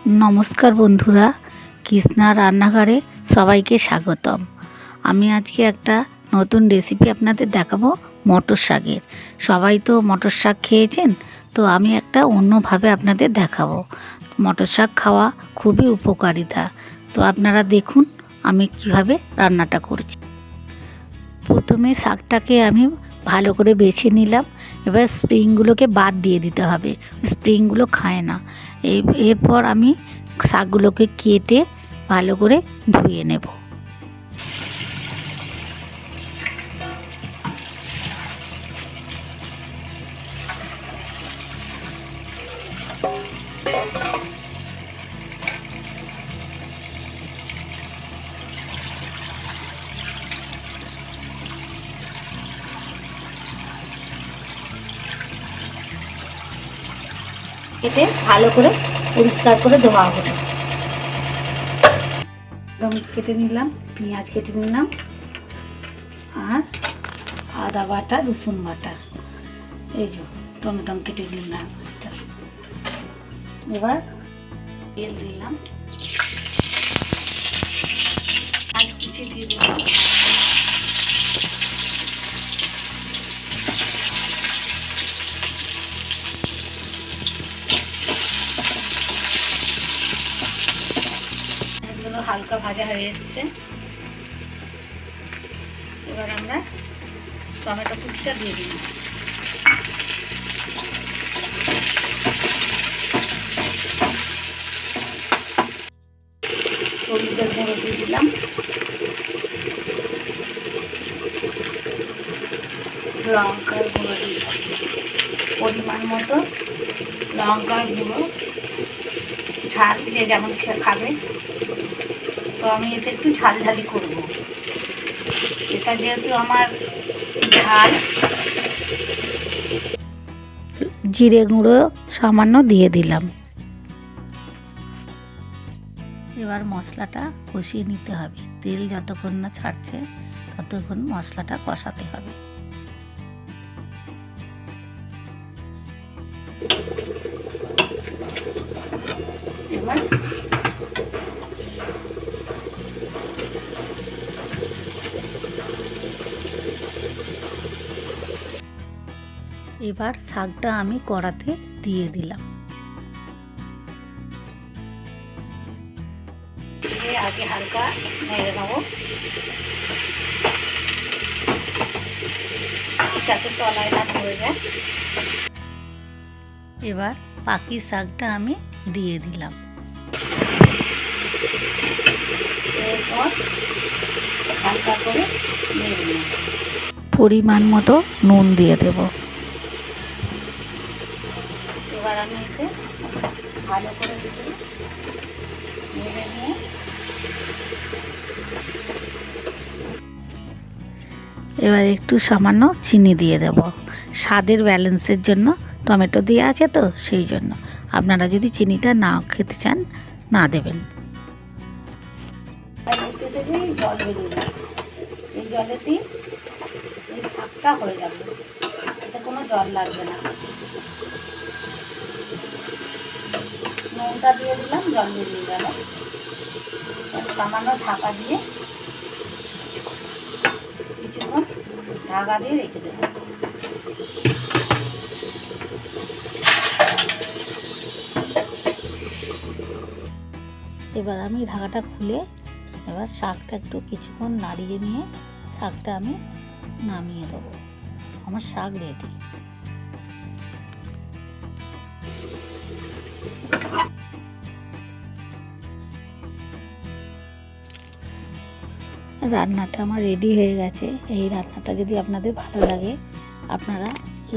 নমস্কার বন্ধুরা, কৃষ্ণা রান্নাঘরে সবাইকে স্বাগতম। আমি আজকে একটা নতুন রেসিপি আপনাদের দেখাবো মটর শাকের। সবাই তো মটর শাক খেয়েছেন, তো আমি একটা অন্যভাবে আপনাদের দেখাবো। মটর শাক খাওয়া খুবই উপকারিতা, তো আপনারা দেখুন আমি কিভাবে রান্নাটা করছি। প্রথমে শাকটাকে আমি ভালো করে বেছে নিলাম। এবার স্প্রিংগুলোকে বাদ দিয়ে দিতে হবে, স্প্রিংগুলো খায় না। এরপর আমি শাকগুলোকে কেটে ভালো করে ধুয়ে নেব। কেটে ভালো করে পরিষ্কার করে ধোয়া হবে। কেটে নিলাম, পেঁয়াজ কেটে নিলাম, আর আদা বাটা, রসুন বাটা, এই যে টমেটো কেটে নিলাম। এবার তেল দিলাম, পেঁয়াজ কুচি দিয়ে দিলাম, হালকা ভাজা হয়ে এসছে। এবার আমরা টমেটো কুচিটা দিয়ে দিই, হলুদের গুঁড়ো দিয়ে দিলাম, লঙ্কার গুঁড়ো দিলাম, পরিমাণ মতো লঙ্কার গুঁড়ো, ঝাল যে যেমন খাবে। তো আমি এটা একটু ঝালঝালি করব, এটা যেহেতু আমার ঝাল। জিরে গুঁড়ো সামান্য দিয়ে দিলাম। এবার মশলাটা কষিয়ে নিতে হবে, তেল যতক্ষণ না ছাড়ছে ততক্ষণ মশলাটা কষাতে হবে। এবার শাকটা আমি কড়াতে দিয়ে দিলাম। আগে হালকা নেড়ে নেব, যাতে তলায় না ধরে যায়। এবার বাকি শাকটা আমি দিয়ে দিলাম। এরপর হালকা করে নেড়ে নেব, পরিমাণ মতো নুন দিয়ে দেব। এবার আমি এতে ভালো করে নেড়ে নিয়ে এবার একটু সামান্য চিনি দিয়ে দেব, স্বাদের ব্যালেন্সের জন্য। টমেটো দিয়ে আছে তো সেই জন্য, আপনারা যদি চিনিটা না খেতে চান না দেবেন। জল বেরিয়ে যাবে, এই জলেতেই এই শাকটা হয়ে যাবে, এতে কোনো জল লাগবে না। নুনটা দিয়ে দিলাম, জল বেরিয়ে গেল। সামান্য ঢাকা দিয়ে কিছুক্ষণ ঢাকা দিয়ে রেখে দেবো। এবার আমি ঢাকাটা খুলে এবার শাকটা একটু কিছুক্ষণ নাড়িয়ে নিয়ে শাকটা আমি নামিয়ে দেবো। আমার শাক রেডি। রান্নাটা আমার রেডি হয়ে গেছে। এই রান্নাটা যদি আপনাদের ভালো লাগে আপনারা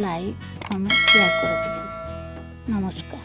লাইক, কমেন্ট, শেয়ার করে দেবেন। নমস্কার।